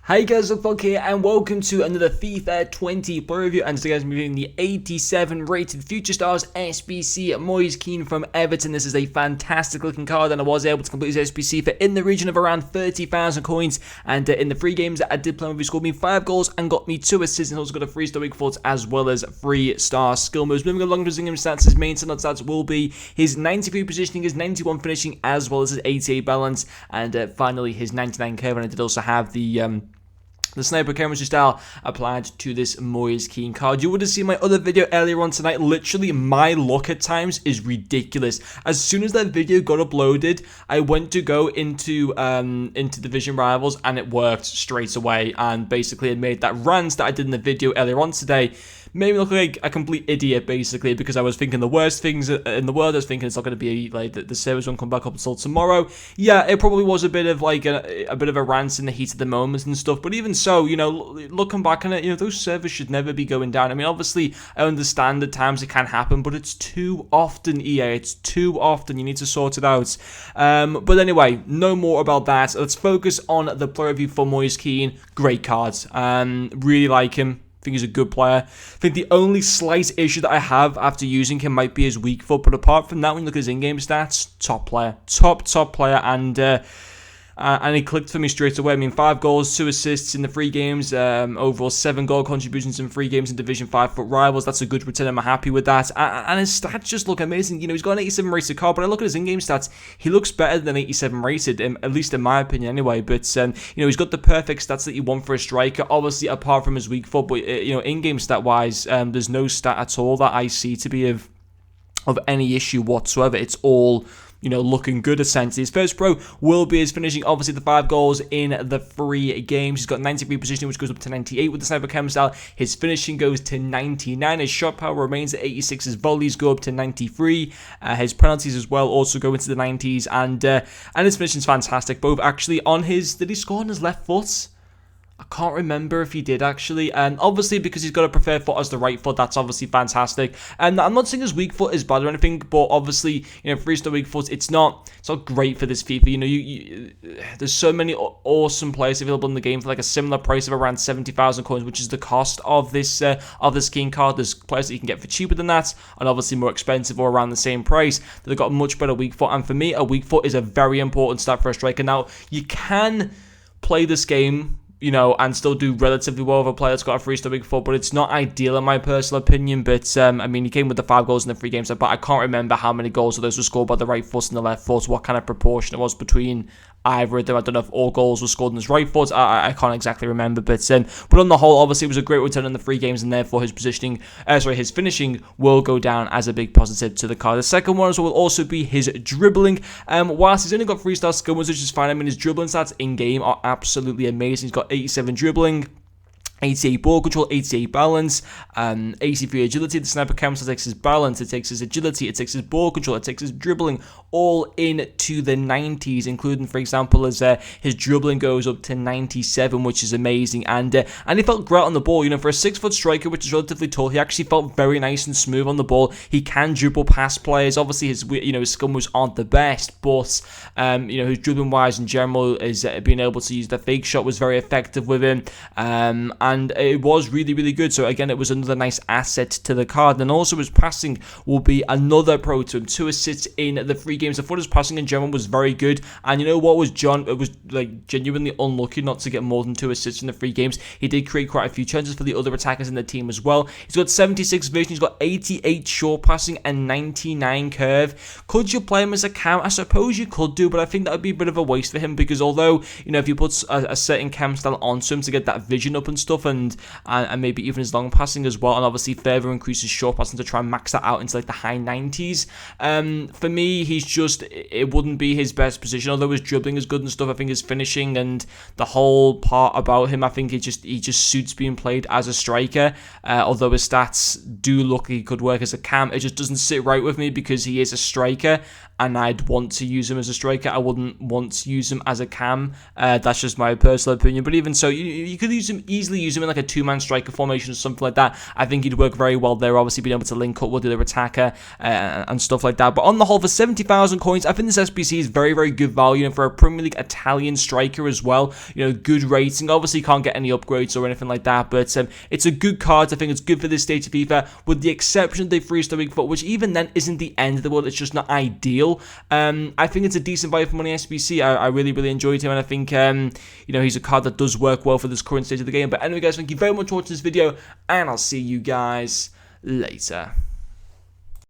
Hey guys, Luke here, and welcome to another FIFA 20 player review. And today, guys, I'm reviewing the 87 rated Future Stars Sbc Moise Kean from Everton. This is a fantastic looking card, and I was able to complete his SBC for in the region of around 30,000 coins. And in the 3 games that I did play with, he scored me 5 goals and got me 2 assists, and also got a 3-star weak foot as well as 3-star skill moves. Moving along to his in-game stats, his main stats will be his 93 positioning, his 91 finishing, as well as his 88 balance, and finally his 99 curve. And I did also have the sniper chemistry style applied to this Moise Kean card. You would have seen my other video earlier on tonight. Literally, my luck at times is ridiculous. As soon as that video got uploaded, I went to go into Division Rivals, and it worked straight away. And basically, it made that rant that I did in the video earlier on today made me look like a complete idiot, basically, because I was thinking the worst things in the world. I was thinking it's not going to be like the servers won't come back up until tomorrow. Yeah, it probably was a bit of like a bit of a rant in the heat of the moment and stuff. But even so, you know, looking back on it, those servers should never be going down. I mean, obviously, I understand at times it can happen, but it's too often, EA. It's too often. You need to sort it out. But anyway, no more about that. Let's focus on the player review for Moise Kean. Great cards. Really like him. I think he's a good player. I think the only slight issue that I have after using him might be his weak foot, but apart from that, when you look at his in-game stats, top player. Top player, and he clicked for me straight away. I mean, 5 goals, 2 assists in the 3 games, overall 7 goal contributions in 3 games in Division 5 foot rivals. That's a good return. I'm happy with that. And his stats just look amazing. He's got an 87 rated card, but I look at his in-game stats, he looks better than 87 rated, at least in my opinion anyway. But, he's got the perfect stats that you want for a striker, obviously, apart from his weak foot. But, in-game stat-wise, there's no stat at all that I see to be of any issue whatsoever. It's all looking good essentially. His first pro will be his finishing, obviously the 5 goals in the 3 games. He's got 93 positioning, which goes up to 98 with the sniper chem style. His finishing goes to 99. His shot power remains at 86. His volleys go up to 93. His penalties as well also go into the 90s, and his finishing's fantastic. Both actually on his, did he score on his left foot? I can't remember if he did actually, and obviously because he's got a preferred foot as the right foot, that's obviously fantastic. And I'm not saying his weak foot is bad or anything, but obviously 3-star weak foot, it's not great for this FIFA. There's so many awesome players available in the game for like a similar price of around 70,000 coins, which is the cost of this Kean card. There's players that you can get for cheaper than that, and obviously more expensive or around the same price. They've got a much better weak foot, and for me, a weak foot is a very important stat for a striker. Now you can play this game and still do relatively well with a player that's got a 3-star weak foot, but it's not ideal in my personal opinion. But, I mean, he came with the 5 goals in the 3 games, but I can't remember how many goals of those were scored by the right foot and the left foot, what kind of proportion it was between either of them. I don't know if all goals were scored in his right foot. I can't exactly remember, but on the whole, obviously, it was a great return in the 3 games, and therefore his his finishing will go down as a big positive to the card. The second one will also be his dribbling. Whilst he's only got 3-star skill moves, which is fine. I mean, his dribbling stats in game are absolutely amazing. He's got 87 dribbling, 88 ball control, 88 balance, 83 agility. The sniper chem takes his balance, it takes his agility, it takes his ball control, it takes his dribbling, all into the 90s, including, for example, as his dribbling goes up to 97, which is amazing. And he felt great on the ball. For a 6-foot striker, which is relatively tall, he actually felt very nice and smooth on the ball. He can dribble past players. Obviously, his skill moves aren't the best, but his dribbling wise in general is being able to use the fake shot was very effective with him. And it was really, really good. So again, it was another nice asset to the card. And also his passing will be another pro to him. 2 assists in the 3 games. I thought his passing in general was very good. And you know what was it was like genuinely unlucky not to get more than 2 assists in the 3 games. He did create quite a few chances for the other attackers in the team as well. He's got 76 vision. He's got 88 short passing and 99 curve. Could you play him as a cam? I suppose you could do, but I think that would be a bit of a waste for him, because although, if you put a certain cam style onto him to get that vision up and stuff, and maybe even his long passing as well, and obviously further increase his short passing to try and max that out into like the high 90s. For me, it wouldn't be his best position, although his dribbling is good and stuff. I think his finishing and the whole part about him, I think he just suits being played as a striker. Although his stats do look like he could work as a cam, it just doesn't sit right with me because he is a striker, and I'd want to use him as a striker. I wouldn't want to use him as a cam. That's just my personal opinion. But even so, you could easily use him in like a two-man striker formation or something like that, I think he'd work very well there, obviously being able to link up with the other attacker and stuff like that. But on the whole, for 70,000 coins, I think this SBC is very, very good value, and for a Premier League Italian striker as well, good rating. Obviously, can't get any upgrades or anything like that, but it's a good card. I think it's good for this stage of FIFA, with the exception of the 3-star weak foot, which even then isn't the end of the world. It's just not ideal. I think it's a decent value for money SBC. I really, really enjoyed him, and I think he's a card that does work well for this current stage of the game. But anyway, guys, thank you very much for watching this video, and I'll see you guys later.